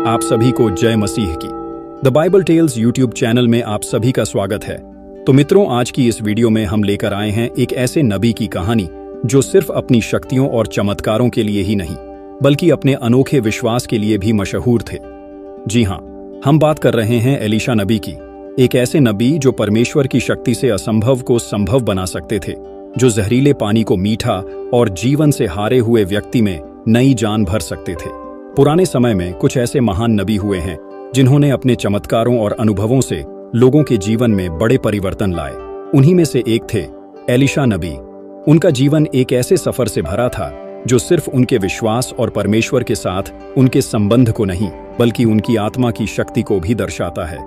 आप सभी को जय मसीह की। The Bible tells YouTube channel में आप सभी का स्वागत है। तो मित्रों, आज की इस वीडियो में हम लेकर आए हैं एक ऐसे नबी की कहानी जो सिर्फ अपनी शक्तियों और चमत्कारों के लिए ही नहीं, बल्कि अपने अनोखे विश्वास के लिए भी मशहूर थे। जी हाँ, हम बात कर रहे हैं एलीशा नबी की, एक ऐसे नबी जो परमेश्वर की शक्ति से असंभव को संभव बना सकते थे, जो जहरीले पानी को मीठा और जीवन से हारे हुए व्यक्ति में नई जान भर सकते थे। पुराने समय में कुछ ऐसे महान नबी हुए हैं जिन्होंने अपने चमत्कारों और अनुभवों से लोगों के जीवन में बड़े परिवर्तन लाए। उन्हीं में से एक थे एलीशा नबी। उनका जीवन एक ऐसे सफर से भरा था जो सिर्फ उनके विश्वास और परमेश्वर के साथ उनके संबंध को नहीं, बल्कि उनकी आत्मा की शक्ति को भी दर्शाता है।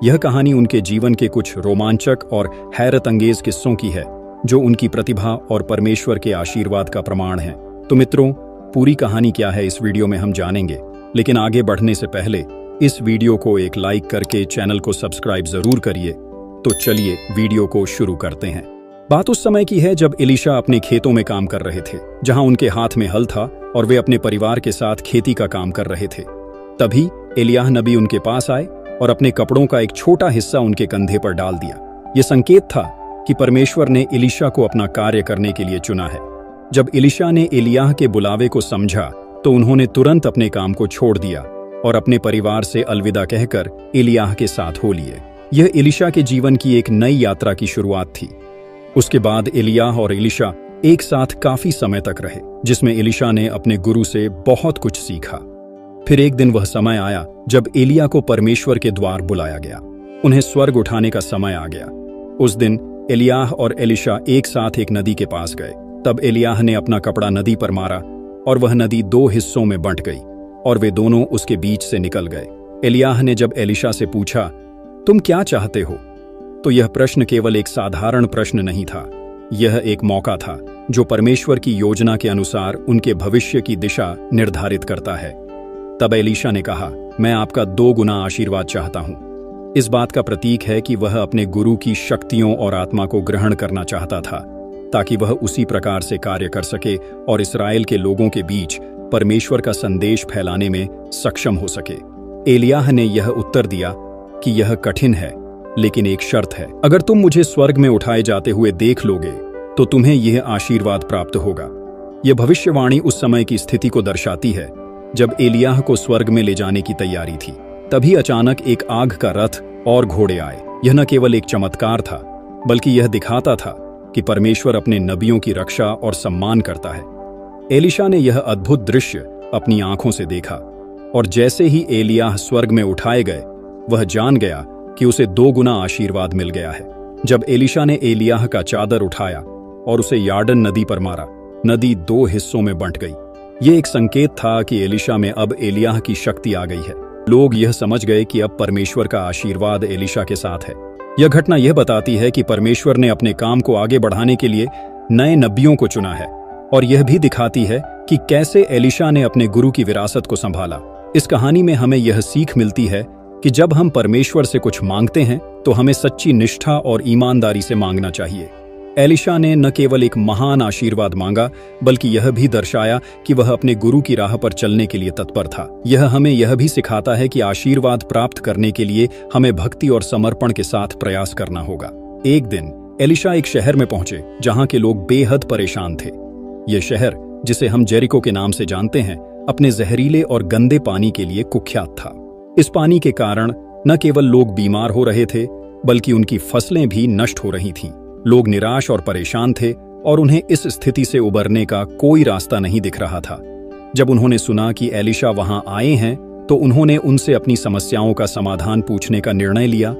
यह कहानी उनके जीवन के कुछ रोमांचक और हैरत अंगेज किस्सों की है, जो उनकी प्रतिभा और परमेश्वर के आशीर्वाद का प्रमाण है। तो मित्रों, पूरी कहानी क्या है इस वीडियो में हम जानेंगे, लेकिन आगे बढ़ने से पहले इस वीडियो को एक लाइक करके चैनल को सब्सक्राइब जरूर करिए। तो चलिए वीडियो को शुरू करते हैं। बात उस समय की है जब एलीशा अपने खेतों में काम कर रहे थे, जहां उनके हाथ में हल था और वे अपने परिवार के साथ खेती का काम कर रहे थे। तभी एलियाह नबी उनके पास आए और अपने कपड़ों का एक छोटा हिस्सा उनके कंधे पर डाल दिया। यह संकेत था कि परमेश्वर ने एलीशा को अपना कार्य करने के लिए चुना है। जब एलीशा ने एलियाह के बुलावे को समझा तो उन्होंने तुरंत अपने काम को छोड़ दिया और अपने परिवार से अलविदा कहकर एलियाह के साथ हो लिए। यह एलीशा के जीवन की एक नई यात्रा की शुरुआत थी। उसके बाद एलियाह और एलीशा एक साथ काफी समय तक रहे, जिसमें एलीशा ने अपने गुरु से बहुत कुछ सीखा। फिर एक दिन वह समय आया जब एलिय्याह को परमेश्वर के द्वार बुलाया गया। उन्हें स्वर्ग उठाने का समय आ गया। उस दिन एलियाह और एलीशा एक साथ एक नदी के पास गए। तब एलियाह ने अपना कपड़ा नदी पर मारा और वह नदी दो हिस्सों में बंट गई और वे दोनों उसके बीच से निकल गए। एलियाह ने जब एलीशा से पूछा, तुम क्या चाहते हो? तो यह प्रश्न केवल एक साधारण प्रश्न नहीं था। यह एक मौका था जो परमेश्वर की योजना के अनुसार उनके भविष्य की दिशा निर्धारित करता है। तब एलीशा ने कहा, मैं आपका 2 गुना आशीर्वाद चाहता हूं। इस बात का प्रतीक है कि वह अपने गुरु की शक्तियों और आत्मा को ग्रहण करना चाहता था, ताकि वह उसी प्रकार से कार्य कर सके और इस्राएल के लोगों के बीच परमेश्वर का संदेश फैलाने में सक्षम हो सके। एलियाह ने यह उत्तर दिया कि यह कठिन है, लेकिन एक शर्त है। अगर तुम मुझे स्वर्ग में उठाए जाते हुए देख लोगे तो तुम्हें यह आशीर्वाद प्राप्त होगा। यह भविष्यवाणी उस समय की स्थिति को दर्शाती है जब एलियाह को स्वर्ग में ले जाने की तैयारी थी। तभी अचानक एक आग का रथ और घोड़े आए। यह न केवल एक चमत्कार था, बल्कि यह दिखाता था कि परमेश्वर अपने नबियों की रक्षा और सम्मान करता है। एलीशा ने यह अद्भुत दृश्य अपनी आंखों से देखा और जैसे ही एलियाह स्वर्ग में उठाए गए, वह जान गया कि उसे 2 गुना आशीर्वाद मिल गया है। जब एलीशा ने एलियाह का चादर उठाया और उसे यार्डन नदी पर मारा, नदी 2 हिस्सों में बंट गई। यह एक संकेत था कि एलीशा में अब एलियाह की शक्ति आ गई है। लोग यह समझ गए कि अब परमेश्वर का आशीर्वाद एलीशा के साथ है। यह घटना यह बताती है कि परमेश्वर ने अपने काम को आगे बढ़ाने के लिए नए नबियों को चुना है, और यह भी दिखाती है कि कैसे एलीशा ने अपने गुरु की विरासत को संभाला। इस कहानी में हमें यह सीख मिलती है कि जब हम परमेश्वर से कुछ मांगते हैं तो हमें सच्ची निष्ठा और ईमानदारी से मांगना चाहिए। एलीशा ने न केवल एक महान आशीर्वाद मांगा, बल्कि यह भी दर्शाया कि वह अपने गुरु की राह पर चलने के लिए तत्पर था। यह हमें यह भी सिखाता है कि आशीर्वाद प्राप्त करने के लिए हमें भक्ति और समर्पण के साथ प्रयास करना होगा। एक दिन एलीशा एक शहर में पहुंचे जहां के लोग बेहद परेशान थे। यह शहर, जिसे हम जेरिको के नाम से जानते हैं, अपने जहरीले और गंदे पानी के लिए कुख्यात था। इस पानी के कारण न केवल लोग बीमार हो रहे थे, बल्कि उनकी फसलें भी नष्ट हो रही थीं। लोग निराश और परेशान थे और उन्हें इस स्थिति से उबरने का कोई रास्ता नहीं दिख रहा था। जब उन्होंने सुना कि एलीशा वहां आए हैं, तो उन्होंने उनसे अपनी समस्याओं का समाधान पूछने का निर्णय लिया।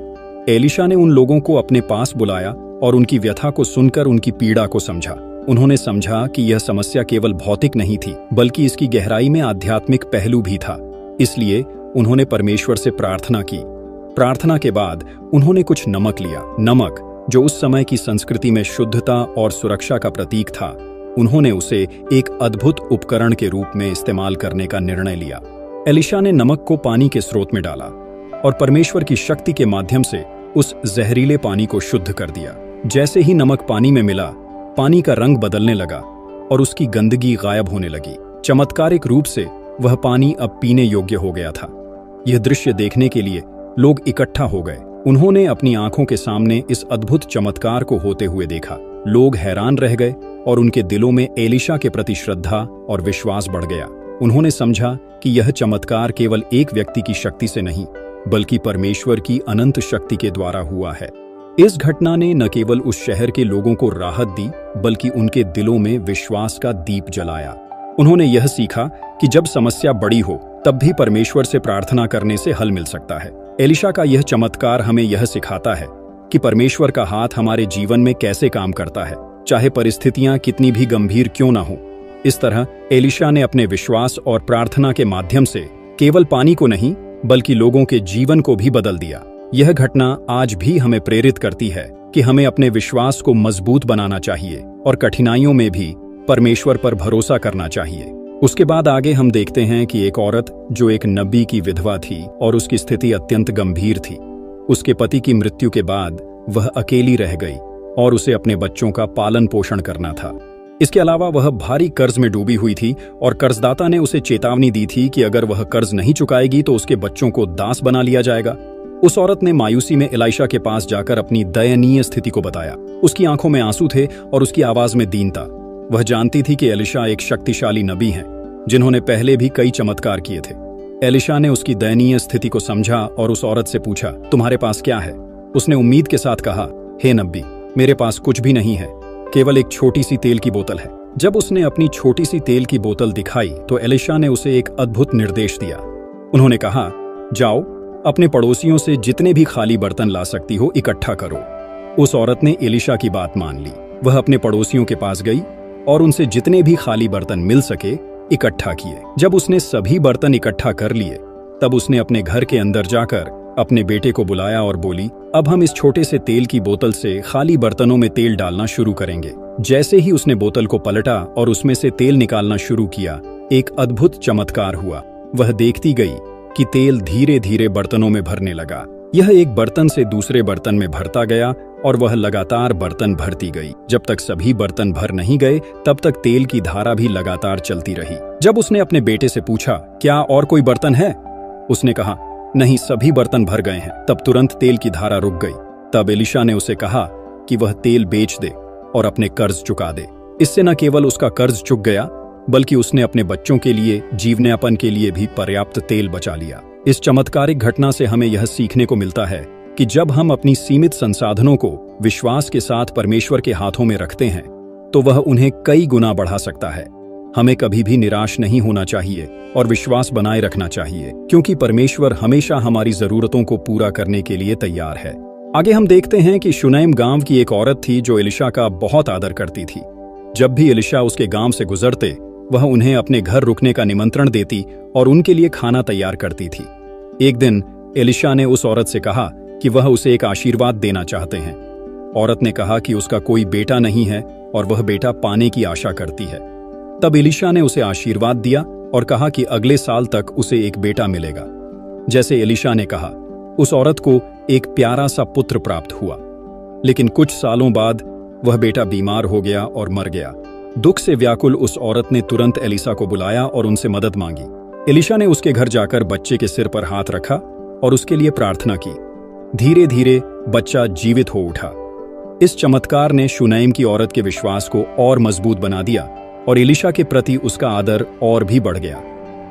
एलीशा ने उन लोगों को अपने पास बुलाया और उनकी व्यथा को सुनकर उनकी पीड़ा को समझा। उन्होंने समझा कि यह समस्या केवल भौतिक नहीं थी, बल्कि इसकी गहराई में आध्यात्मिक पहलू भी था। इसलिए उन्होंने परमेश्वर से प्रार्थना की। प्रार्थना के बाद उन्होंने कुछ नमक लिया। नमक, जो उस समय की संस्कृति में शुद्धता और सुरक्षा का प्रतीक था, उन्होंने उसे एक अद्भुत उपकरण के रूप में इस्तेमाल करने का निर्णय लिया। एलीशा ने नमक को पानी के स्रोत में डाला और परमेश्वर की शक्ति के माध्यम से उस जहरीले पानी को शुद्ध कर दिया। जैसे ही नमक पानी में मिला, पानी का रंग बदलने लगा और उसकी गंदगी गायब होने लगी। चमत्कारिक रूप से वह पानी अब पीने योग्य हो गया था। यह दृश्य देखने के लिए लोग इकट्ठा हो गए। उन्होंने अपनी आंखों के सामने इस अद्भुत चमत्कार को होते हुए देखा। लोग हैरान रह गए और उनके दिलों में एलिशा के प्रति श्रद्धा और विश्वास बढ़ गया। उन्होंने समझा कि यह चमत्कार केवल एक व्यक्ति की शक्ति से नहीं, बल्कि परमेश्वर की अनंत शक्ति के द्वारा हुआ है। इस घटना ने न केवल उस शहर के लोगों को राहत दी, बल्कि उनके दिलों में विश्वास का दीप जलाया। उन्होंने यह सीखा कि जब समस्या बड़ी हो, तब भी परमेश्वर से प्रार्थना करने से हल मिल सकता है। एलिशा का यह चमत्कार हमें यह सिखाता है कि परमेश्वर का हाथ हमारे जीवन में कैसे काम करता है, चाहे परिस्थितियां कितनी भी गंभीर क्यों ना हो। इस तरह एलिशा ने अपने विश्वास और प्रार्थना के माध्यम से केवल पानी को नहीं, बल्कि लोगों के जीवन को भी बदल दिया। यह घटना आज भी हमें प्रेरित करती है कि हमें अपने विश्वास को मजबूत बनाना चाहिए और कठिनाइयों में भी परमेश्वर पर भरोसा करना चाहिए। उसके बाद आगे हम देखते हैं कि एक औरत जो एक नबी की विधवा थी और उसकी स्थिति अत्यंत गंभीर थी। उसके पति की मृत्यु के बाद वह अकेली रह गई और उसे अपने बच्चों का पालन पोषण करना था। इसके अलावा वह भारी कर्ज में डूबी हुई थी और कर्जदाता ने उसे चेतावनी दी थी कि अगर वह कर्ज नहीं चुकाएगी तो उसके बच्चों को दास बना लिया जाएगा। उस औरत ने मायूसी में एलिशा के पास जाकर अपनी दयनीय स्थिति को बताया। उसकी आंखों में आंसू थे और उसकी आवाज में दीनता। वह जानती थी कि एलिशा एक शक्तिशाली नबी हैं, जिन्होंने पहले भी कई चमत्कार किए थे। एलिशा ने उसकी दयनीय स्थिति को समझा और उस औरत से पूछा, तुम्हारे पास क्या है? उसने उम्मीद के साथ कहा, हे नबी, मेरे पास कुछ भी नहीं है, केवल एक छोटी सी तेल की बोतल है। जब उसने अपनी छोटी सी तेल की बोतल दिखाई तो एलिशा ने उसे एक अद्भुत निर्देश दिया। उन्होंने कहा, जाओ, अपने पड़ोसियों से जितने भी खाली बर्तन ला सकती हो इकट्ठा करो। उस औरत ने एलिशा की बात मान ली। वह अपने पड़ोसियों के पास गई और उनसे जितने भी खाली बर्तन मिल सके इकट्ठा किए। जब उसने सभी बर्तन इकट्ठा कर लिए, तब उसने अपने घर के अंदर जाकर अपने बेटे को बुलाया और बोली, अब हम इस छोटे से तेल की बोतल से खाली बर्तनों में तेल डालना शुरू करेंगे। जैसे ही उसने बोतल को पलटा और उसमें से तेल निकालना शुरू किया, एक अद्भुत चमत्कार हुआ। वह देखती गई कि तेल धीरे धीरे बर्तनों में भरने लगा। यह एक बर्तन से दूसरे बर्तन में भरता गया और वह लगातार बर्तन भरती गई। जब तक सभी बर्तन भर नहीं गए, तब तक तेल की धारा भी लगातार चलती रही। जब उसने अपने बेटे से पूछा, क्या और कोई बर्तन है? उसने कहा, नहीं, सभी बर्तन भर गए हैं। तब तुरंत तेल की धारा रुक गई। तब एलिशा ने उसे कहा कि वह तेल बेच दे और अपने कर्ज चुका दे। इससे न केवल उसका कर्ज चुक गया, बल्कि उसने अपने बच्चों के लिए जीवनयापन के लिए भी पर्याप्त तेल बचा लिया। इस चमत्कारिक घटना से हमें यह सीखने को मिलता है कि जब हम अपनी सीमित संसाधनों को विश्वास के साथ परमेश्वर के हाथों में रखते हैं, तो वह उन्हें कई गुना बढ़ा सकता है। हमें कभी भी निराश नहीं होना चाहिए और विश्वास बनाए रखना चाहिए, क्योंकि परमेश्वर हमेशा हमारी जरूरतों को पूरा करने के लिए तैयार है। आगे हम देखते हैं कि शुनैम गांव की एक औरत थी जो एलिशा का बहुत आदर करती थी। जब भी एलिशा उसके गांव से गुजरते, वह उन्हें अपने घर रुकने का निमंत्रण देती और उनके लिए खाना तैयार करती थी। एक दिन एलिशा ने उस औरत से कहा कि वह उसे एक आशीर्वाद देना चाहते हैं। औरत ने कहा कि उसका कोई बेटा नहीं है और वह बेटा पाने की आशा करती है। तब एलिशा ने उसे आशीर्वाद दिया और कहा कि अगले साल तक उसे एक बेटा मिलेगा। जैसे एलिशा ने कहा, उस औरत को एक प्यारा सा पुत्र प्राप्त हुआ। लेकिन कुछ सालों बाद वह बेटा बीमार हो गया और मर गया। दुख से व्याकुल उस औरत ने तुरंत एलिशा को बुलाया और उनसे मदद मांगी। एलिशा ने उसके घर जाकर बच्चे के सिर पर हाथ रखा और उसके लिए प्रार्थना की। धीरे धीरे बच्चा जीवित हो उठा। इस चमत्कार ने शुनैम की औरत के विश्वास को और मजबूत बना दिया और एलिशा के प्रति उसका आदर और भी बढ़ गया।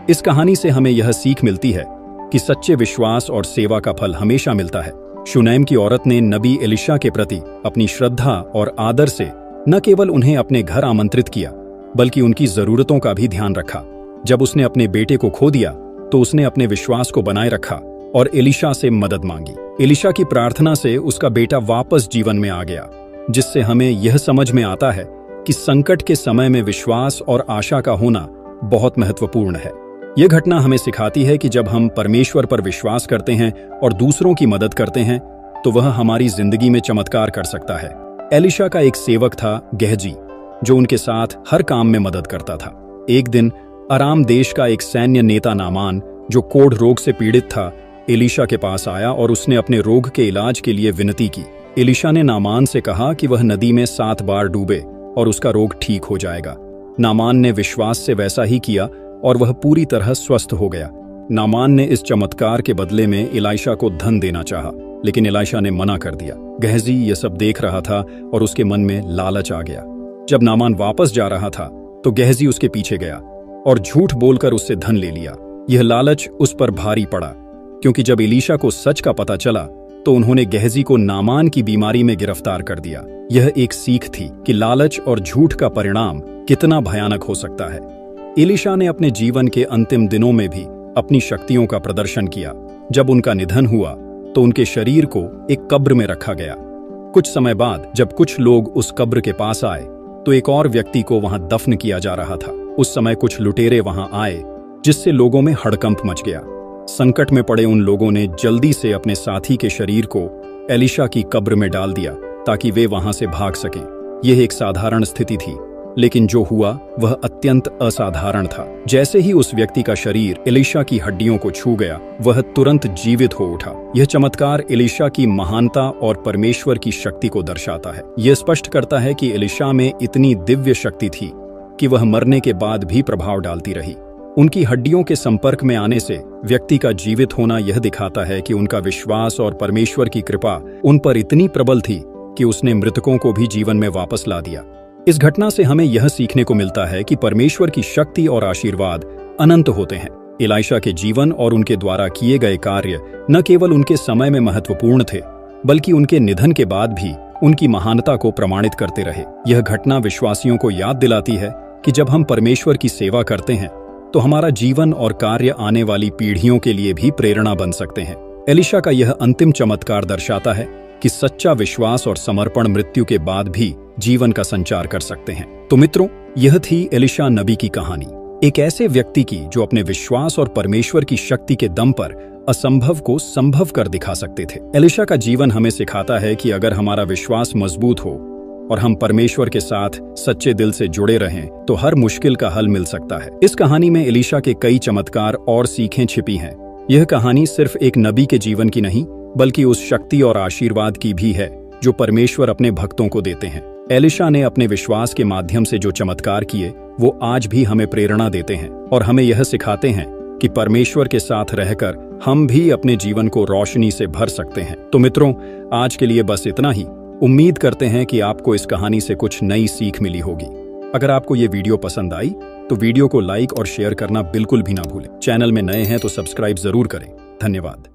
इस कहानी से हमें यह सीख मिलती है कि सच्चे विश्वास और सेवा का फल हमेशा मिलता है। शुनैम की औरत ने नबी एलिशा के प्रति अपनी श्रद्धा और आदर से न केवल उन्हें अपने घर आमंत्रित किया, बल्कि उनकी जरूरतों का भी ध्यान रखा। जब उसने अपने बेटे को खो दिया, तो उसने अपने विश्वास को बनाए रखा और एलिशा से मदद मांगी। एलिशा की प्रार्थना से उसका बेटा वापस जीवन में आ गया, जिससे हमें यह समझ में आता है कि संकट के समय में विश्वास और आशा का होना बहुत महत्वपूर्ण है। यह घटना हमें सिखाती है कि जब हम परमेश्वर पर विश्वास करते हैं और दूसरों की मदद करते हैं, तो वह हमारी जिंदगी में चमत्कार कर सकता है। एलिशा का एक सेवक था गेहजी, जो उनके साथ हर काम में मदद करता था। एक दिन अराम देश का एक सैन्य नेता नामान, जो कोढ़ रोग से पीड़ित था, एलिशा के पास आया और उसने अपने रोग के इलाज के लिए विनती की। एलिशा ने नामान से कहा कि वह नदी में 7 बार डूबे और उसका रोग ठीक हो जाएगा। नामान ने विश्वास से वैसा ही किया और वह पूरी तरह स्वस्थ हो गया। नामान ने इस चमत्कार के बदले में एलीशा को धन देना चाहा, लेकिन एलीशा ने मना कर दिया। गेहजी ये सब देख रहा था और उसके मन में लालच आ गया। जब नामान वापस जा रहा था तो गेहजी उसके पीछे गया और झूठ बोलकर उससे धन ले लिया। यह लालच उस पर भारी पड़ा, क्योंकि जब एलीशा को सच का पता चला तो उन्होंने गेहजी को नामान की बीमारी में गिरफ्तार कर दिया। यह एक सीख थी कि लालच और झूठ का परिणाम कितना भयानक हो सकता है। एलीशा ने अपने जीवन के अंतिम दिनों में भी अपनी शक्तियों का प्रदर्शन किया। जब उनका निधन हुआ तो उनके शरीर को एक कब्र में रखा गया। कुछ समय बाद जब कुछ लोग उस कब्र के पास आए तो एक और व्यक्ति को वहां दफन किया जा रहा था। उस समय कुछ लुटेरे वहां आए, जिससे लोगों में हड़कंप मच गया। संकट में पड़े उन लोगों ने जल्दी से अपने साथी के शरीर को एलीशा की कब्र में डाल दिया ताकि वे वहां से भाग सकें। यह एक साधारण स्थिति थी, लेकिन जो हुआ वह अत्यंत असाधारण था। जैसे ही उस व्यक्ति का शरीर एलीशा की हड्डियों को छू गया, वह तुरंत जीवित हो उठा। यह चमत्कार एलीशा की महानता और परमेश्वर की शक्ति को दर्शाता है। यह स्पष्ट करता है कि एलीशा में इतनी दिव्य शक्ति थी कि वह मरने के बाद भी प्रभाव डालती रही। उनकी हड्डियों के संपर्क में आने से व्यक्ति का जीवित होना यह दिखाता है कि उनका विश्वास और परमेश्वर की कृपा उन पर इतनी प्रबल थी कि उसने मृतकों को भी जीवन में वापस ला दिया। इस घटना से हमें यह सीखने को मिलता है कि परमेश्वर की शक्ति और आशीर्वाद अनंत होते हैं। एलीशा के जीवन और उनके द्वारा किए गए कार्य न केवल उनके समय में महत्वपूर्ण थे, बल्कि उनके निधन के बाद भी उनकी महानता को प्रमाणित करते रहे। यह घटना विश्वासियों को याद दिलाती है कि जब हम परमेश्वर की सेवा करते हैं तो हमारा जीवन और कार्य आने वाली पीढ़ियों के लिए भी प्रेरणा बन सकते हैं। एलीशा का यह अंतिम चमत्कार दर्शाता है कि सच्चा विश्वास और समर्पण मृत्यु के बाद भी जीवन का संचार कर सकते हैं। तो मित्रों, यह थी एलीशा नबी की कहानी, एक ऐसे व्यक्ति की जो अपने विश्वास और परमेश्वर की शक्ति के दम पर असंभव को संभव कर दिखा सकते थे। एलीशा का जीवन हमें सिखाता है कि अगर हमारा विश्वास मजबूत हो और हम परमेश्वर के साथ सच्चे दिल से जुड़े रहें तो हर मुश्किल का हल मिल सकता है। इस कहानी में एलीशा के कई चमत्कार और सीखें छिपी हैं। यह कहानी सिर्फ एक नबी के जीवन की नहीं, बल्कि उस शक्ति और आशीर्वाद की भी है जो परमेश्वर अपने भक्तों को देते हैं। एलीशा ने अपने विश्वास के माध्यम से जो चमत्कार किए, वो आज भी हमें प्रेरणा देते हैं और हमें यह सिखाते हैं कि परमेश्वर के साथ रहकर हम भी अपने जीवन को रोशनी से भर सकते हैं। तो मित्रों, आज के लिए बस इतना ही। उम्मीद करते हैं कि आपको इस कहानी से कुछ नई सीख मिली होगी। अगर आपको ये वीडियो पसंद आई तो वीडियो को लाइक और शेयर करना बिल्कुल भी ना भूलें। चैनल में नए हैं तो सब्सक्राइब जरूर करें। धन्यवाद।